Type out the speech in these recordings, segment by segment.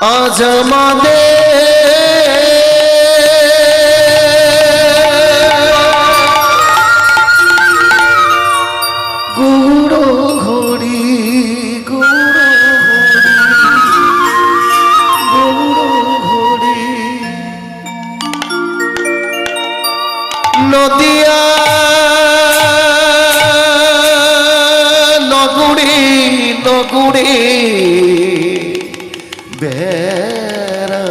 আজ আমাদের গুড়ো ঘড়ি গুড়ো ঘড়ি নদিয়া নগুড়ি নগুড়ি বেড়া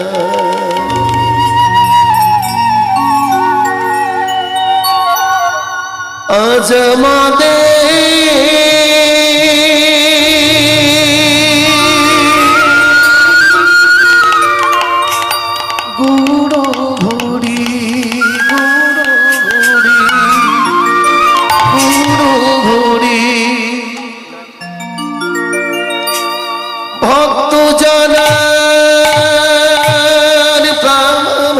আজ আমাদের গুড়ো ঘড়ি গুড়ো ঘড়ি ভক্ত জানার প্রাণ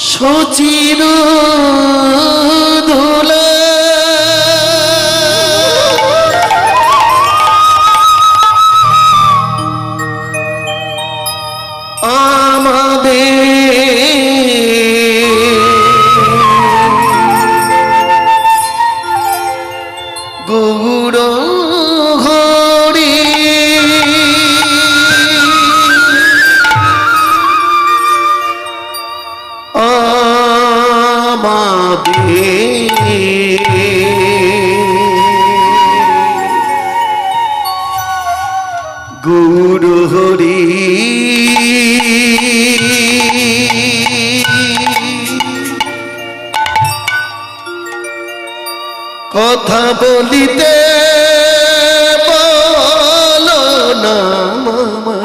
সচির ধুলা গুড়ো ঘড়ি গুড়ো ঘড়ি কথা বলিতে বলো না মামা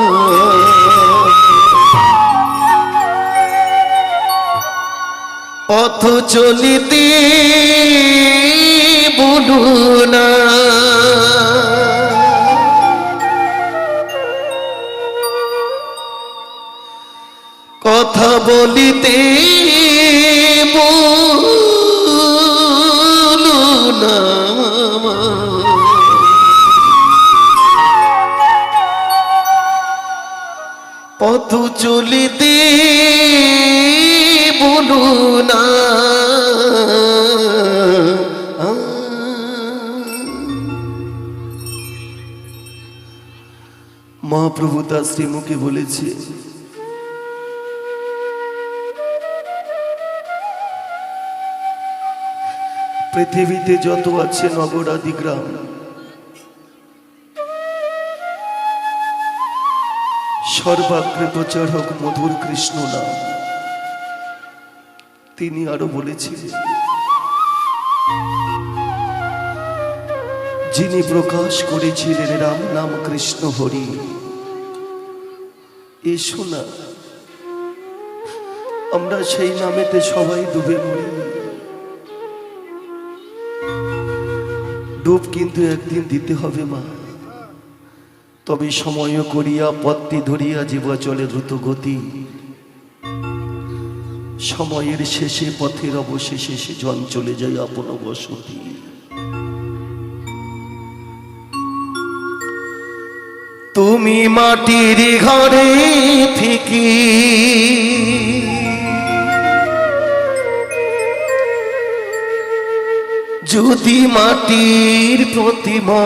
পথ চলিতে বলো না কথা বলিতে পথ চলিতে বলো না মহাপ্রভু তার শ্রীমুখে বলেছে পৃথিবীতে যত আছে নগর আদি গ্রাম সর্বাগ্রে প্রচার হোক মধুর কৃষ্ণ নাম। তিনি আরো বলেছিলেন যিনি প্রকাশ করেছিলেন রাম নাম কৃষ্ণ হরি এসো না আমরা সেই নামেতে সবাই ডুবে মরি ডুব কিন্তু একদিন দিতে হবে মা তবে সময় করিয়া পথটি ধরিয়া জীবা চলে দ্রুত গতি সময়ের শেষে পথের অবশেষে সে জন চলে যায় আপন বসতি তুমি মাটির ঘরে থেকে যদি মাটির প্রতিমা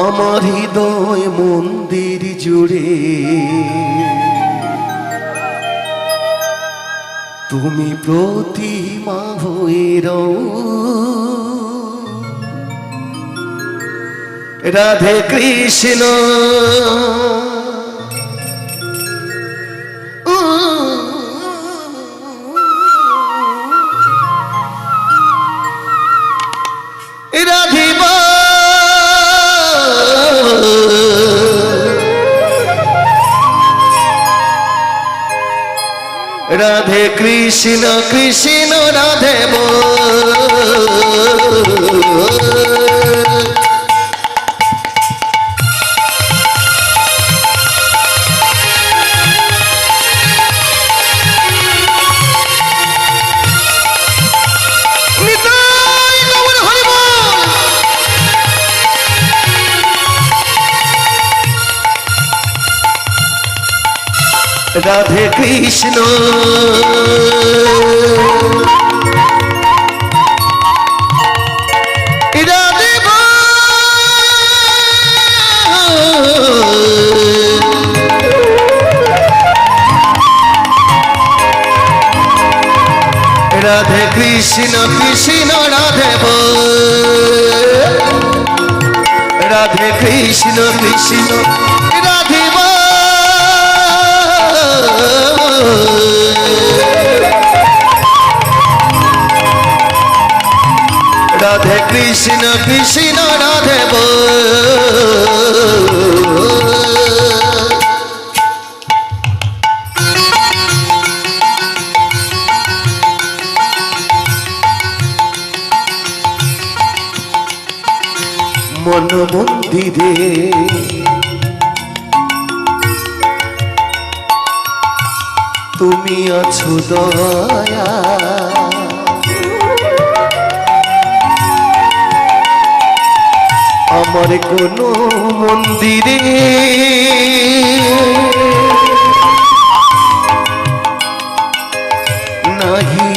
আমার হৃদয় মন্দির জুড়ে তুমি প্রতিমা হয়ে রও রাধে কৃষ্ণ রাধিবা রাধে কৃষ্ণ কৃষ্ণ রাধে রাধে কৃষ্ণ রাধে রাধে কৃষ্ণ কৃষ্ণ রাধে রাধে কৃষ্ণ কৃষ্ণ রাধে রাধে কৃষ্ণ কৃষ্ণ রাধে মন মন্দিরে তুমি আছো দয়া আমার কোনো মন্দিরে নাহি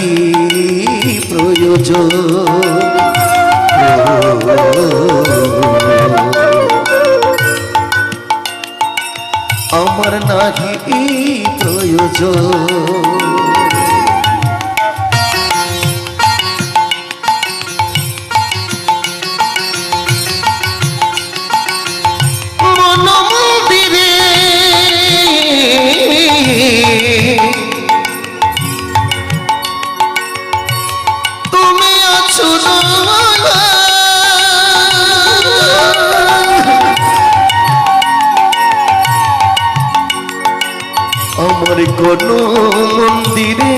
প্রয়োজন আমার নাহি প্রয়োজন আমার কোনো মন্দিরে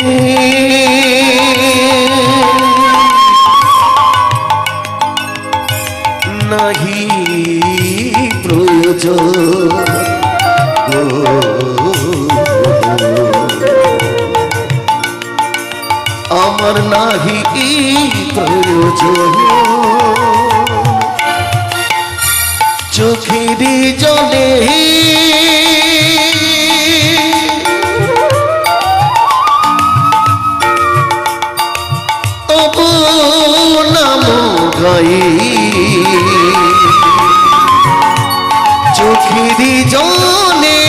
নাহি প্রয়োজন আমার নাহি প্রয়োজন চোখেরই জলে নাম গাই চোখেরই জলে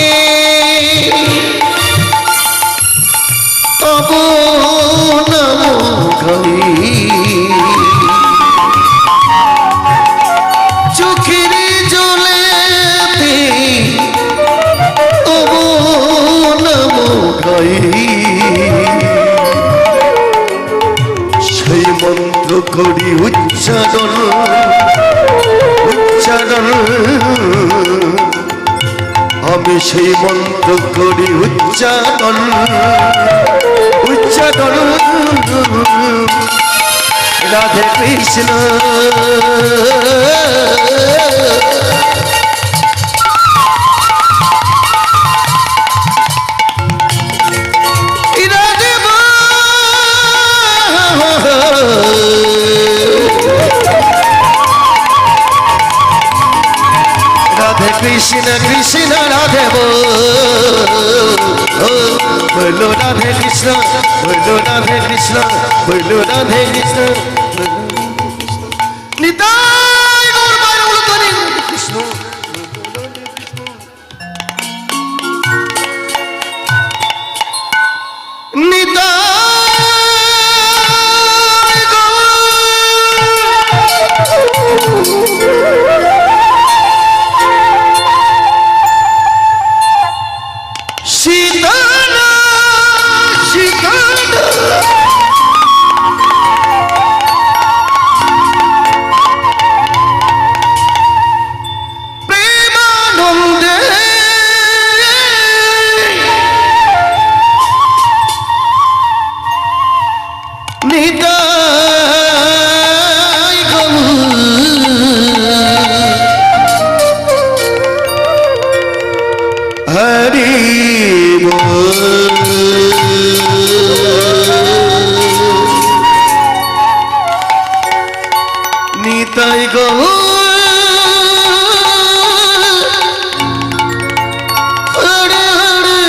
তব নাম গাই চোখেরই জলেতে তব নাম গাই সেই মন্ত্র করি উচ্চারণ উচ্চারণ আমি সেই মন্ত্র করি উচ্চারণ উচ্চারণ রাধে কৃষ্ণ রাধে কৃষ্ণ কৃষ্ণ রাধে বলো রাধে কৃষ্ণ বলো রাধে কৃষ্ণ বলো রাধে কৃষ্ণ নিতাই গৌর বাউল ধরি কৃষ্ণ নিতাই নিতাই গৌর হরে হরে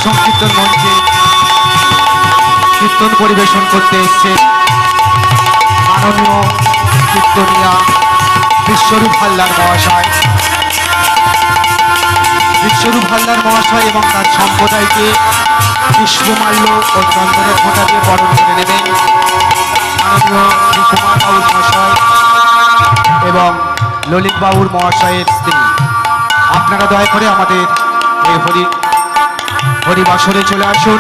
সংকীর্তন মঞ্চে কীর্তন পরিবেশন করতে এসছে মাননীয় কীর্তনিয়া বিশ্বরূপ হালদার মহাশয়। বিশ্বরূপ হালদার মহাশয় এবং তার সম্প্রদায়কে পুষ্পমাল্য ও চন্দনের ফোঁটা দিয়ে বরণ করে নেবেন মাননীয় শ্রী কুমার বাবুর মহাশয় এবং ললিত বাবুর মহাশয়ের স্ত্রী। আপনারা দয়া করে আমাদের এই হরিবাসরে চলে আসুন।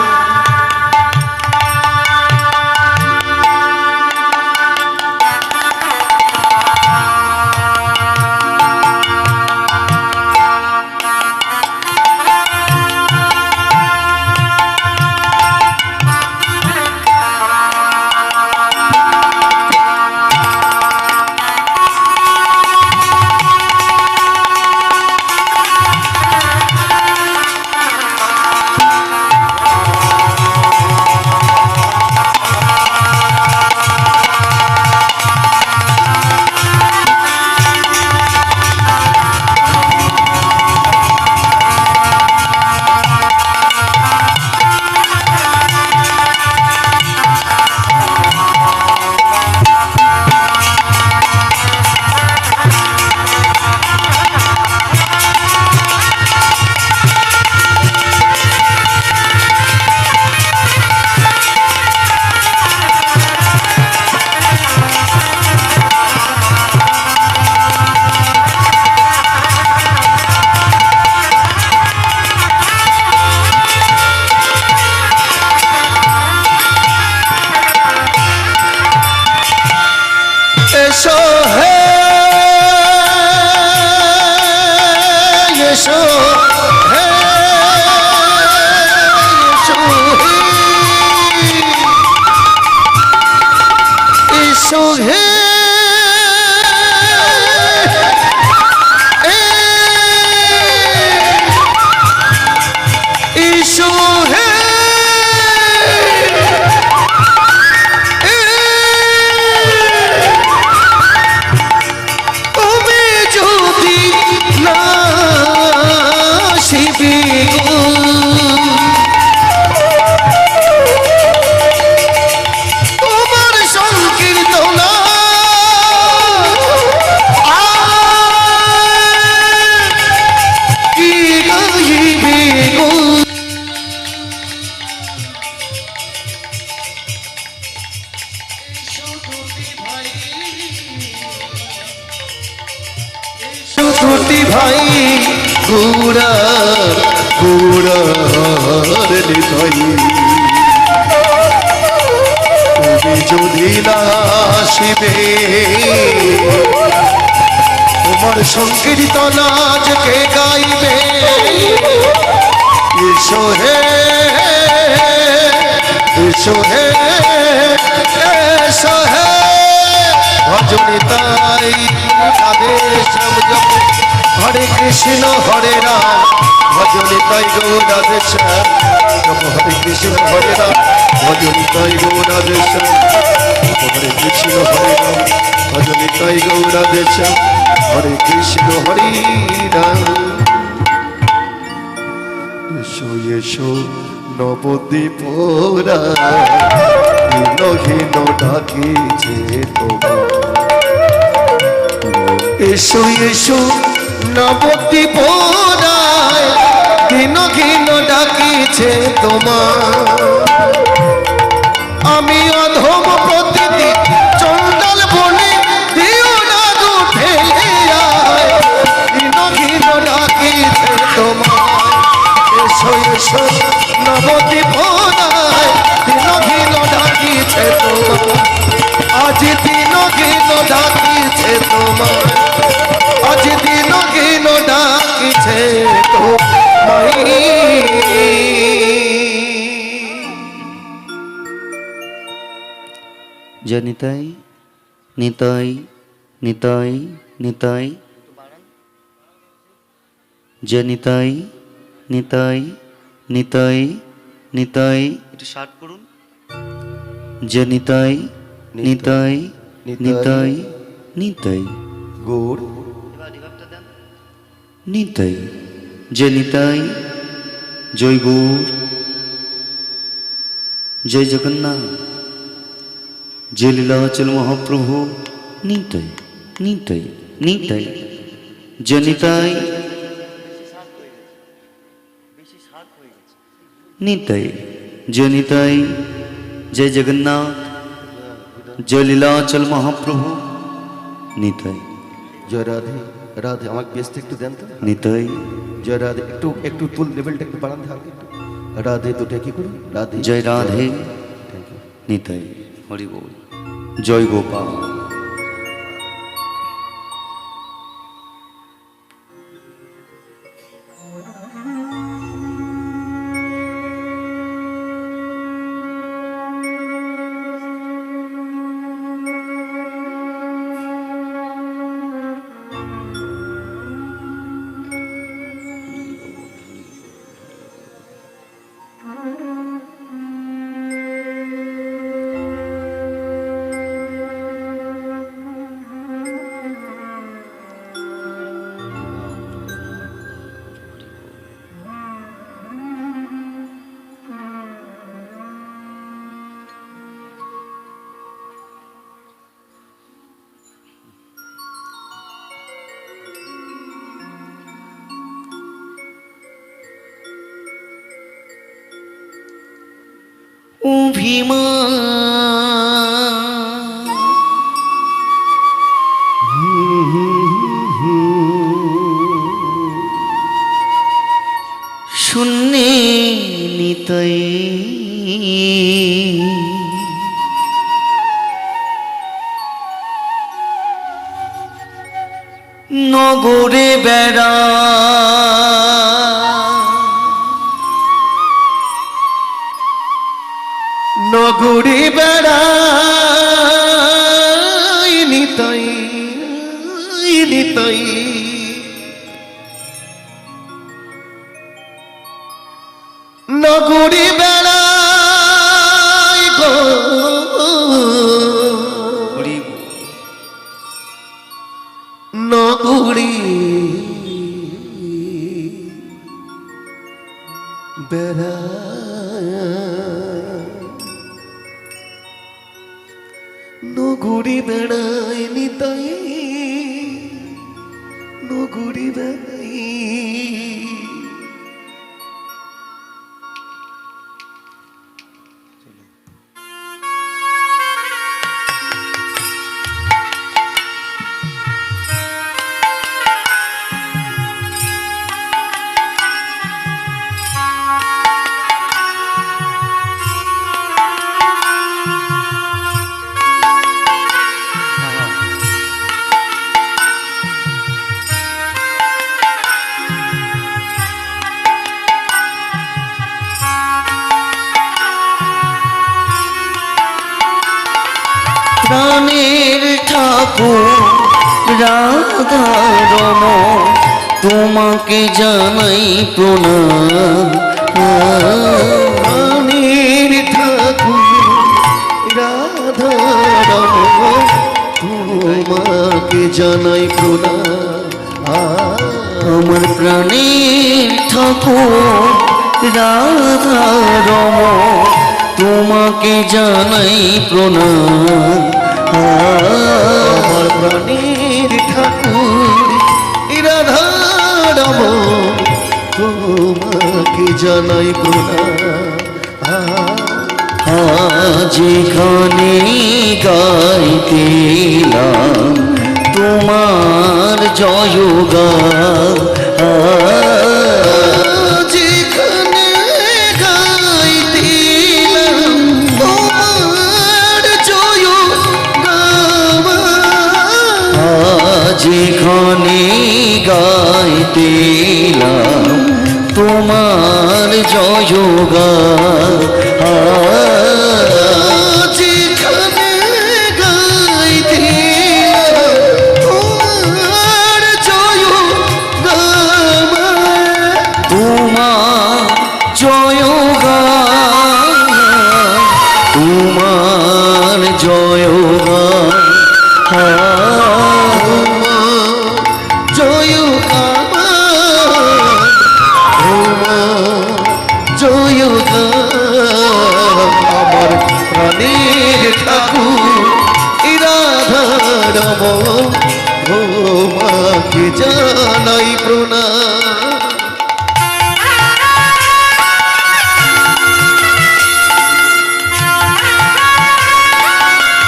ভাই গুড়া গুড়ার নিতাই তুমি যদি না আসিবে তোমার সংকীর্তন আজকে গাইবে এসো হে এসো হে এসো হে ভজনে তাই আদেশ হরে কৃষ্ণ হরে রাম ভজনে তাই গৌরাদেশ হরে কৃষ্ণ হরে রাম ভজনে তাই গৌরাদেশ হরে কৃষ্ণ হরে রাম ভজনে তাই গৌরাদেশ হরে কৃষ্ণ হরে রাম। এসো এসো নবদ্বীপ হীন ডাকিছে তোমার এসো এসো নবদ্বীপ হীন ডাকিছে তোমার আমি অধম প্রতিদিন চন্ডাল বনে দিও না উঠে হীন ডাকিছে তোমার এসো এসো নবদ্বীপ হীন ডাকিছে তোমার আজ আজ দিন গিন ডাকিছে তোমার, আজ দিন গিন ডাকিছে তোমায়। জয় নিতাই নিতাই নিতাই নিতাই, জয় নিতাই নিতাই নিতাই নিতাই, একটু শার্ট করুন। জয় নিতাই নিতাই নিতাই নিতাই, গৌর নিতাই, জয় নিতাই, জয় গৌর, জয় জগন্নাথ, জয় লীলাচল মহাপ্রভু, নিতাই নিতাই নিতাই, জয় নিতাই নিতাই, জয় নিতাই, জয় জগন্নাথ, জয় লীলাচল মহাপ্রভু, নিতাই জয় রাধে। রাধে আমাকে বেসটা একটু দেন তো। নিতাই, জয় রাধে, একটু একটু তুল লেভেলটা একটু বাড়ান হালকা একটু। রাধে দুটো কি করুন, রাধে জয় রাধে, থ্যাংক ইউ। নিতাই, হরি বল, জয় গোপাল। শূন্যে নিতাই, নগরে বেড়া নগরী বেড়াই নিতাই নিতাই, নগরী বেড়াই গো, হরি নগরী বেড়াই, নগরী বেড়াই নিতাই, নগরী বেড়াই। প্রাণের ঠাকুর রাধা রম, তোমাকে জানাই প্রণাম। প্রাণের ঠাকুর রাধা রম, তোমাকে জানাই প্রণাম। আমার প্রাণের ঠাকুর রাধা রম, তোমাকে জানাই প্রণাম। আমার প্রাণের ঠাকুর রাধা রম, তোমাকে জানাই প্রণাম। যেখানে গাইতেলাম তোমার জয়গান, যেখানে গাইতেলাম তোমার জয়গান, জয়গান যেখানে গাইতে তোমার জয়গান তোমার জয়গান তোমার জয়গান আমার প্রাণের ঠাকুর রাধারম তোমাকে জানাই প্রণাম।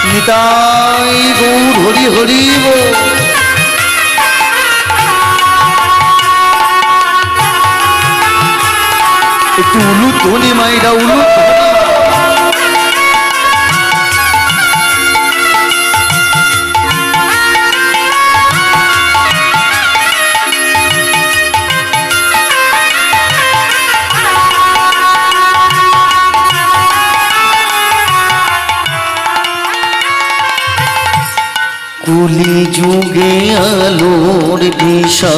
নিতাই গৌর হরি হরি বল। একটু উলু ধ্বনি মাইরা উলু কুলি যুগে আলোর দিশা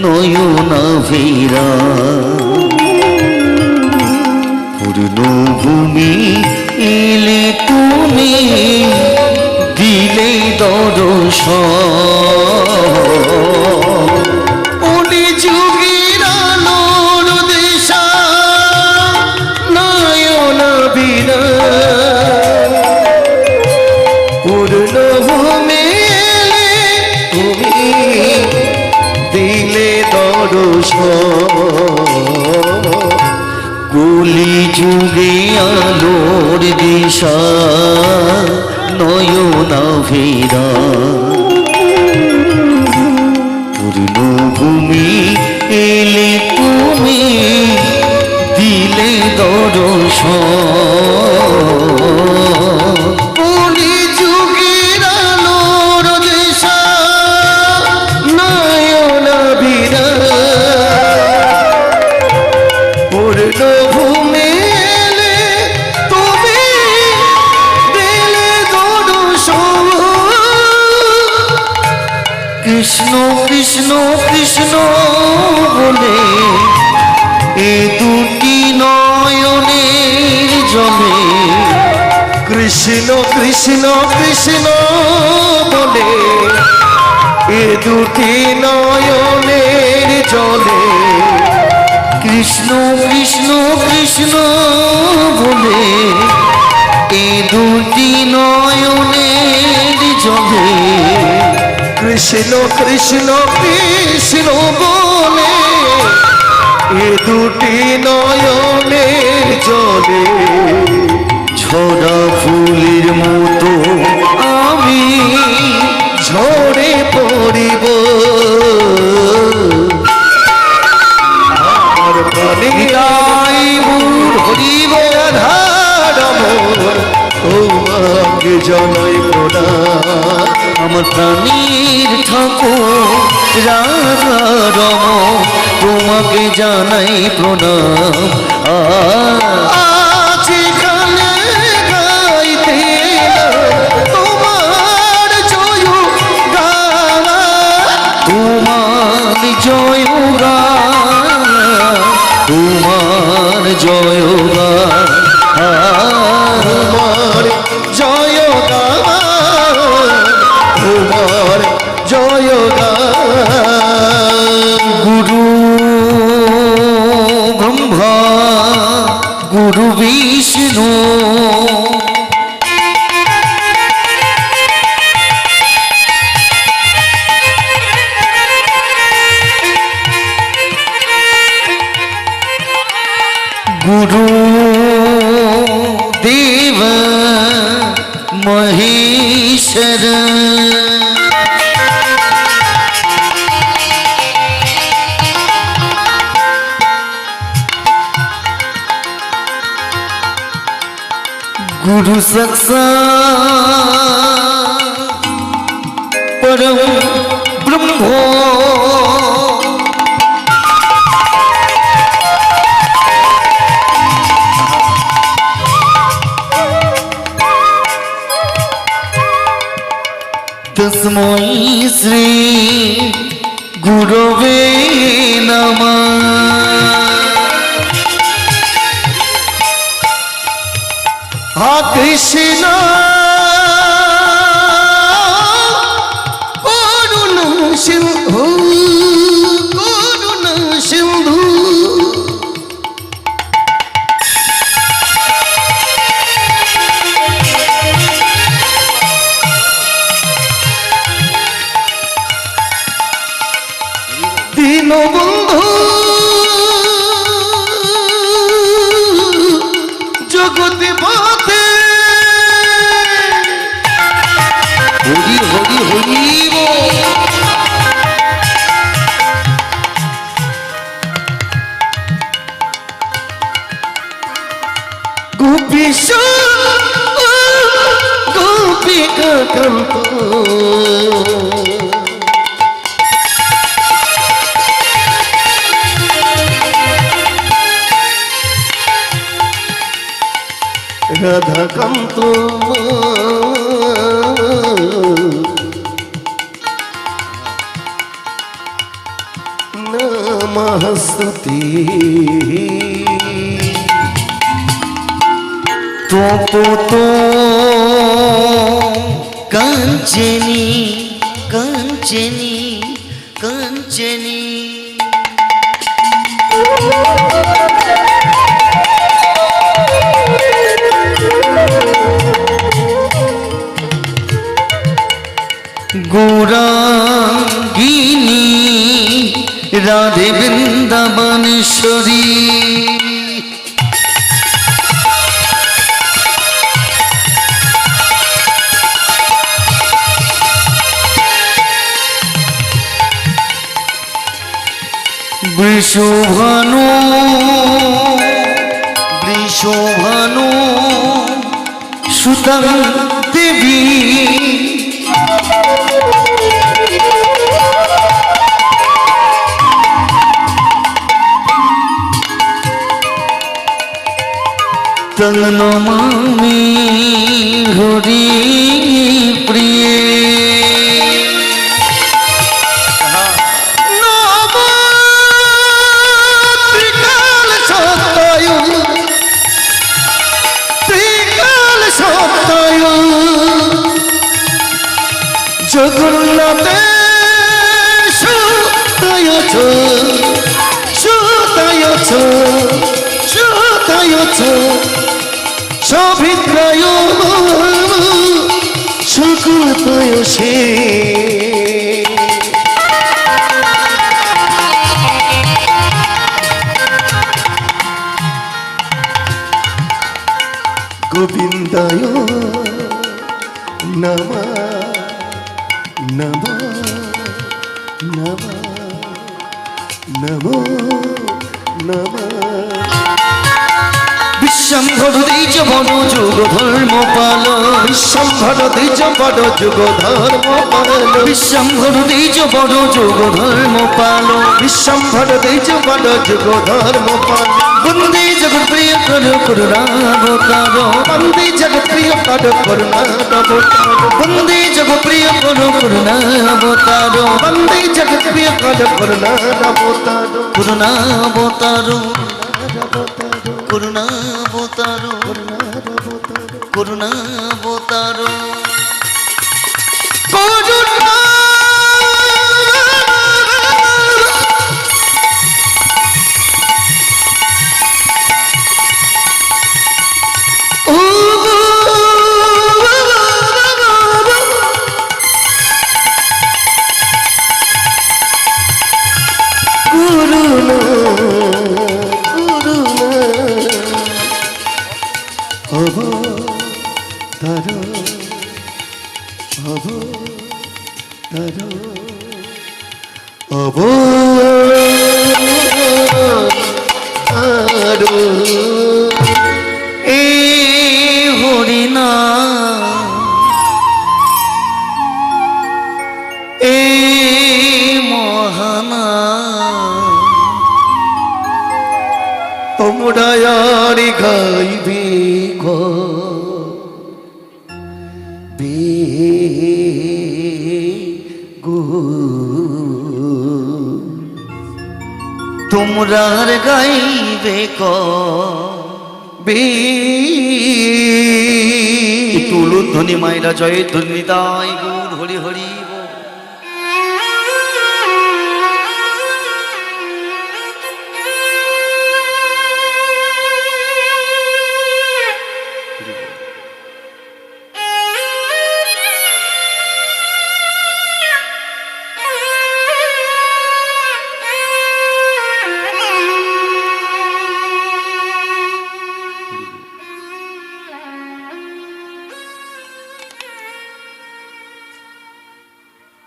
নয়না ভীরা পূর্ণ ভূমি এলে তুমি দিলে দর্শন কুলি যুগের আলোর দিশা নয়না ভীরা পূর্ণ ভূমি তুমি দিলে দর্শন কুলি যুগে আলোর দিশা নয়না ভীরা পূর্ণ ভূমি এলে তুমি দিলে দর্শন কুলি যুগের আলোর দিশা নয়না ভীরা পূর্ণ ভূমি এলে তুমি দিলে দর্শন কৃষ্ণ কৃষ্ণ কৃষ্ণ বলে এ দুটি নয়নের জলে কৃষ্ণ কৃষ্ণ কৃষ্ণ বলে এ দুটি নয়নের জলে কৃষ্ণ কৃষ্ণ কৃষ্ণ বলে এ দুটি নয়নের জলে কৃষ্ণ কৃষ্ণ কৃষ্ণ বলে এ দুটি নয়নের জলে ঝরা ফুলের মতো আমি ঝরে পড়িব আমার প্রাণীরাই মূল হরিব রাধারম তোমাকে জানাই প্রণাম আমার প্রাণীর ঠাকুর রাধারম তোমাকে জানাই প্রণাম যেখানে গাইতে তোমার জয়গান তোমার জয়গান তোমার জয়গান তোমার জয়গান তোমার জয়গান গুরু ব্রহ্মা গুরু বিষ্ণু গুরু দেব মহেশ্বর गुरु साक्षात् परम ब्रह्म তস্মৈ শ্রী গুরবে নমঃ। হা কৃষ্ণ করুণা সিন্ধু করুণা সিন্ধু দীনবন্ধু জগতে পথে হরি হরি হরি বল। গোপীশ গোপিকা কান্ত রাধাকান্ত নমস্তুতে। তপত কাঞ্চনী কাঞ্চনী কাঞ্চনী গৌরাঙ্গিনী রাধে বৃন্দাবনেশ্বরী। বৃষভানু বৃষভানু সুতং দেবী তং নমামি হরি প্রিয়ে। ত্রিকাল সত্তায়ু ত্রিকাল সত্তায়ু জগন্নাথে সুতায়ছ সুতায়ছ সুতায়ছ সভিত্রায় সুকৃতয় সে। গোবিন্দায় নমঃ নমঃ নমঃ নমো নমঃ। বিশ্বম্ভর দ্বিজ বড় যুগ ধর্ম পাল বিশ্বম্ভর দ্বিজ বড় যুগ ধর্ম পাল বিশ্বম্ভর দ্বিজ বড় যুগ ধর্ম পাল বিশ্বম্ভর দ্বিজ বড় যুগ ধর্ম পাল। বন্দে জগৎ প্রিয় কর করুণাবতার বন্দে জগৎ প্রিয় কর করুণাবতার বন্দে জগৎ প্রিয় কর করুণাবতার বন্দে জগৎ প্রিয় কর করুণাবতার করুণাবতার করুণাবতার করুণাবতার করুণা তোমরায়ারি গাইবে গো তোমরা আর গাইবে কবে একটু উলুধ্বনি মায়েরা জয় ধ্বনি দাই গৌর হরি হরি বল।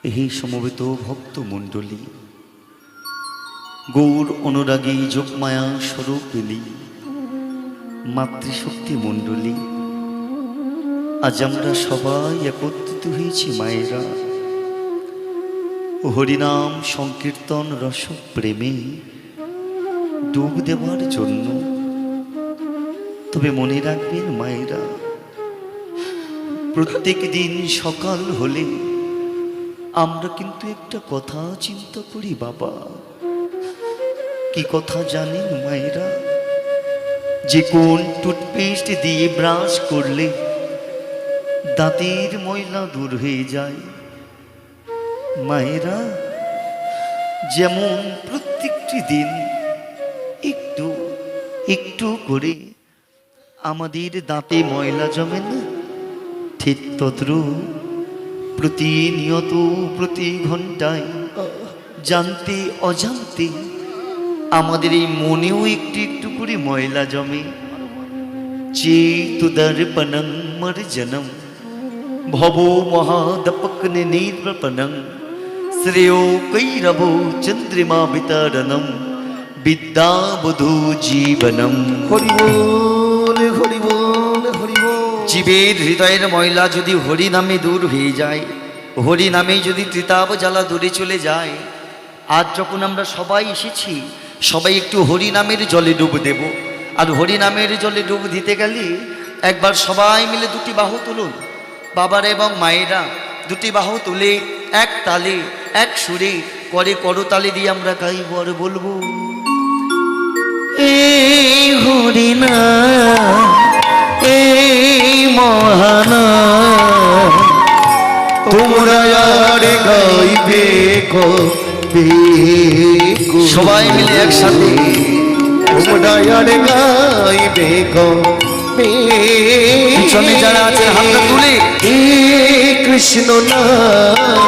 এই সমবেত ভক্ত মণ্ডলী, গৌর অনুরাগী যোগমায়া স্বরূপিনী মাতৃশক্তি মণ্ডলী, আজ আমরা সবাই একত্রিত হয়েছি মায়েরা হরিনাম সংকীর্তন রস প্রেমে ডুব দেওয়ার জন্য। তবে মনে রাখবেন মায়েরা, প্রত্যেক দিন সকাল হলে আমরা কিন্তু একটা কথা চিন্তা করি বাবা। কি কথা জানেন মায়েরা? যে কোন টুথপেস্ট দিয়ে ব্রাশ করলে দাঁতের ময়লা দূর হয়ে যায়। মায়েরা, যেমন প্রত্যেকটি দিন একটু একটু করে আমাদের দাঁতে ময়লা জমে না, ঠিক তদ্রূপ প্রতিনিয়ত প্রতি ঘন্টায় জানতে অজান্তে আমাদের এই মনেও একটু একটু করে ময়লা জমে। চেতুদর্পণং মর্জনম ভব মহাদপক্ন নির্বপণং শ্রেয় কৈরবো চন্দ্রিমা বিতরণম বিদ্যাবধূ জীবনম। হরি বল হরি বল হরি বল। জীবের হৃদয়ের ময়লা যদি হরি নামে দূর হয়ে যায়, হরি নামে যদি ত্রিতাব জ্বালা দূরে চলে যায়, আজ যখন আমরা সবাই এসেছি, সবাই একটু হরি নামের জলে ডুব দেব। আর হরি নামের জলে ডুব দিতে গেলে একবার সবাই মিলে দুটি বাহু তুলুন। বাবারা এবং মায়েরা দুটি বাহু তুলে এক তালে এক সুরে করে করতালে দিয়ে আমরা গাইব আর বলবো, এই হরি নাম এই মহানাম তোমরা আর গাইবে কবে। সবাই মিলে একসাথে তোমরা আর গাইবে কবে। পিছনে যারা আছে হাতটা তুলে, এই কৃষ্ণ নাম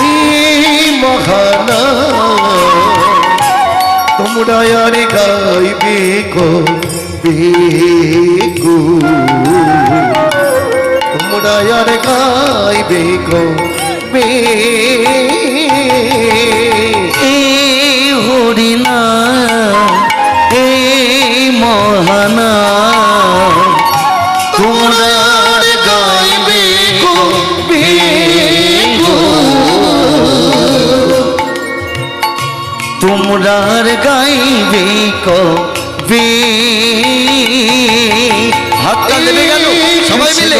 এই মহানাম তোমরা আর গাইবে কবে গো। তোমরা আর গাইবে কবে। এই হরি নাম এই মহানাম তোমরা আর গাইবে কবে গো। তোমরা আর গাইবে কবে। হাতটা লেগে গেল সবাই মিলে।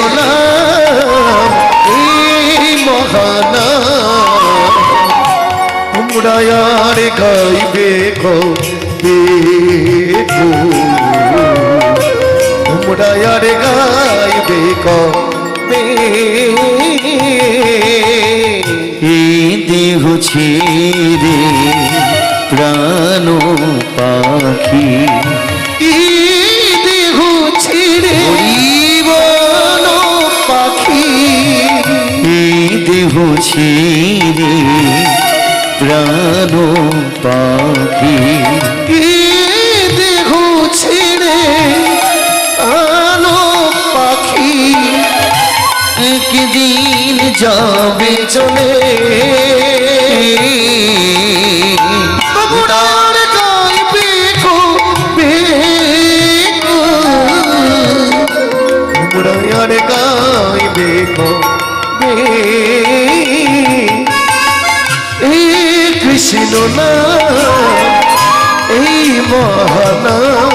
এই মহানাম তোমরা আর গাইবে কবে গো। তোমরা আর গাইবে কবে। এই দেহ ছেড়ে প্রাণ পাখি, এই দেহ ছেড়ে জীবন পাখি। এই দেহ ছেড়ে প্রাণ পাখি, এই দেহ ছেড়ে আলো পাখি। একদিন যাবে চলে তোমরা আর গাইবে কবে গো। তোমরা আর গাইবে কবে। এই কৃষ্ণ নাম এই মহানাম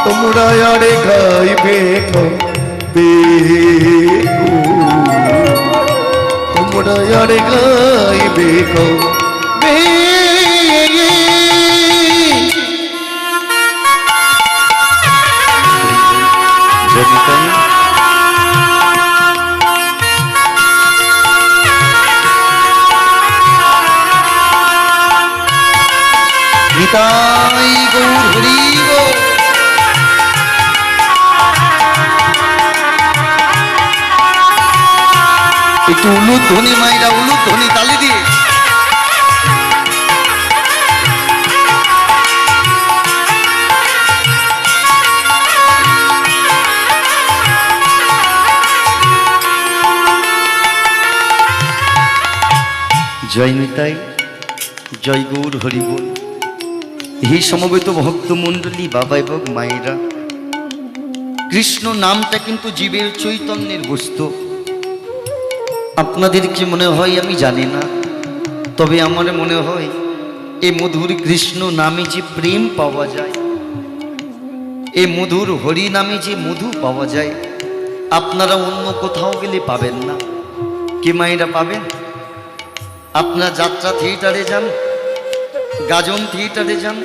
তোমরা আর গাইবে কবে গো। পড়ায়ার গাইবে কবে জনিতাই নিতাই গৌর হরি গো। একটু উলুদ ধ্বনি মাইরা, উলুদ ধ্বনি তালি দিয়ে। জয় নিতাই, জয় গৌর হরি বল। এই সমবেত ভক্তমণ্ডলী বাবা এবং মায়েরা, কৃষ্ণ নামটা কিন্তু জীবের চৈতন্যের বস্তু। আপনাদের কি মনে হয় আমি জানি না, তবে আমার মনে হয় এই মধুর কৃষ্ণ নামে যে প্রেম পাওয়া যায়, এই মধুর হরি নামে যে মধু পাওয়া যায়, আপনারা অন্য কোথাও গেলে পাবেন না। কি মায়েরা পাবেন? আপনার যাত্রা থিয়েটারে যান, গাজন থিয়েটারে যান,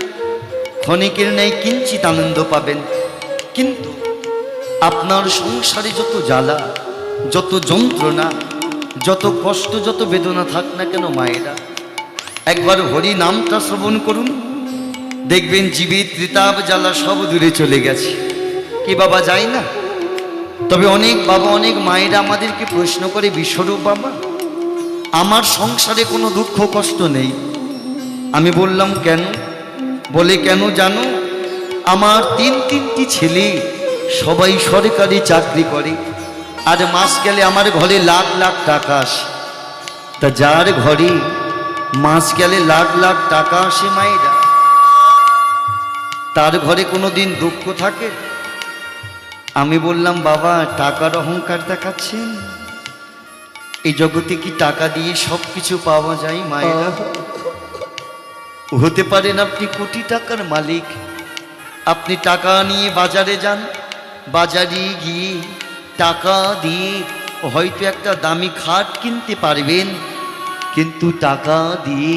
ক্ষণিকের ন্যায় কিঞ্চিত আনন্দ পাবেন, কিন্তু আপনার সংসারে যত জ্বালা, যত যন্ত্রণা, যত কষ্ট, যত বেদনা থাক না কেন মায়েরা, একবার হরি নামটা শ্রবণ করুন, দেখবেন জীবের ত্রিতাপ জ্বালা সব দূরে চলে গেছে। কি বাবা যায় না? তবে অনেক বাবা, অনেক মায়েরা আমাদেরকে প্রশ্ন করে, বিশ্বরূপ বাবা আমার সংসারে কোনো দুঃখ কষ্ট নেই। আমি বললাম কেন? বলে কেন জানো? আমার তিনটি ছেলে সবাই সরকারি চাকরি করে, আর মাস গেলে আমার ঘরে লাখ লাখ টাকা আসে। তা যার ঘরে মাস গেলে লাখ লাখ টাকা আসে মায়েরা, তার ঘরে কোনো দিন দুঃখ থাকে? আমি বললাম বাবা টাকার অহংকার দেখাচ্ছেন? এই জগতে কি টাকা দিয়ে সব কিছু পাওয়া যায় মায়েরা? হতে পারেন আপনি কোটি টাকার মালিক, আপনি টাকা নিয়ে বাজারে যান, বাজারে গিয়ে টাকা দিয়ে হয়তো একটা দামি খাট কিনতে পারবেন, কিন্তু টাকা দিয়ে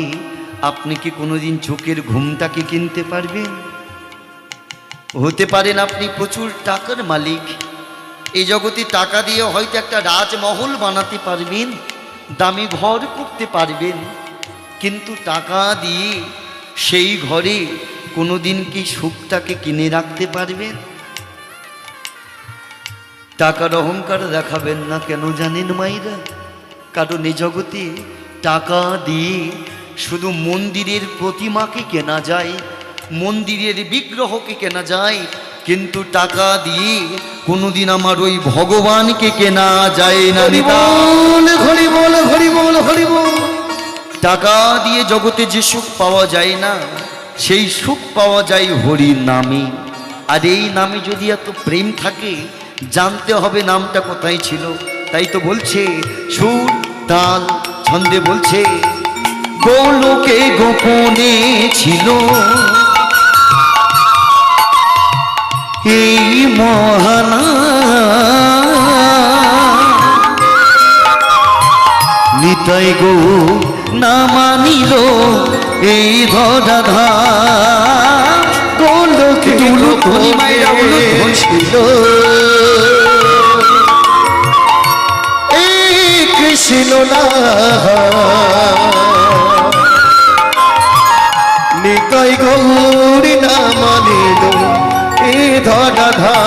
আপনি কি কোনোদিন চোখের ঘুমটাকে কিনতে পারবেন? হতে পারেন আপনি প্রচুর টাকার মালিক, এই জগতে টাকা দিয়ে হয়তো একটা রাজমহল বানাতে পারবেন, দামি ঘর করতে পারবেন, কিন্তু টাকা দিয়ে সেই ঘরে কোনোদিন কি সুখটাকে কিনে রাখতে পারবেন? টাকার অহংকার দেখাবেন না কেন জানেন মাইরা? কারণ এই জগতে টাকা দিয়ে শুধু মন্দিরের প্রতিমাকে কেনা যায়, মন্দিরের বিগ্রহকে কেনা যায়, কিন্তু টাকা দিয়ে কোনোদিন আমার ওই ভগবানকে কেনা যায় না। হরি বল, হরি বল, হরি বল। টাকা দিয়ে জগতে যে সুখ পাওয়া যায় না, সেই সুখ পাওয়া যায় হরি নামে। আর এই নামে যদি এত প্রেম থাকে, জানতে হবে নামটা কোথায় ছিল। তাই তো বলছে সুর তাল ছন্দে বলছে, গোলকে গোপনে ছিল এই মহানা, নিতাই গো না মানিল এই ধরাধা, গোলকে গোপনে ছিল এই কৃষ্ণ না, নিতাই গৌরী না মানিল এই ধরাধা,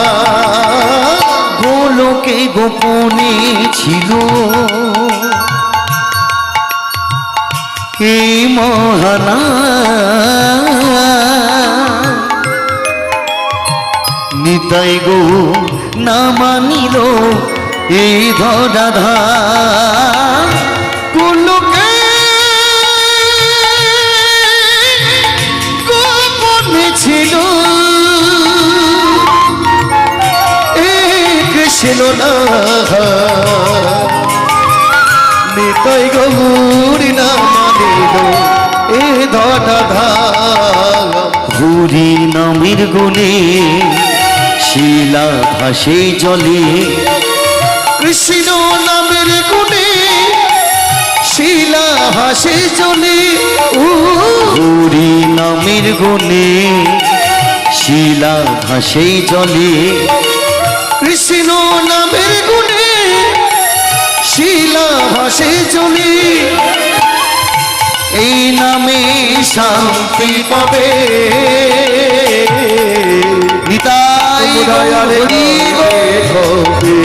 গোলকে গোপনে ছিল এই মহানা, নিতাই গো না মানিল এই ধরাধা, গোলকে গোপনে ছিল কৃষ্ণ না, নিতাই গৌরী না মানিল এ ধরাধা, হরি নামের গুণে শিলা ভাসে জলে, কৃষ্ণ নামের গুণে শিলা ভাসে জলে হরি নামের গুণে শিলা ভাসে জলে কৃষ্ণ নামের গুণে শিলা ভাসে জলে এই নামে শান্তি পাবে নিতাই দয়াল হরি হবে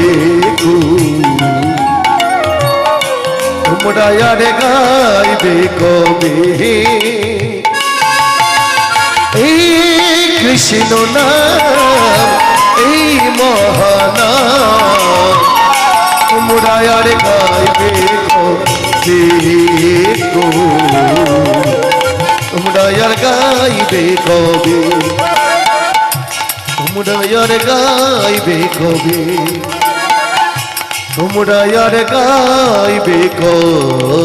তোমরা আর গাইবে কবে এই কৃষ্ণ নাম এই মহানাম তোমরা আর গাইবে কবে গো তোমরা আর গাইবে কবে তোমরা আর গাইবে কবে তোমরা আর গাইবে কবে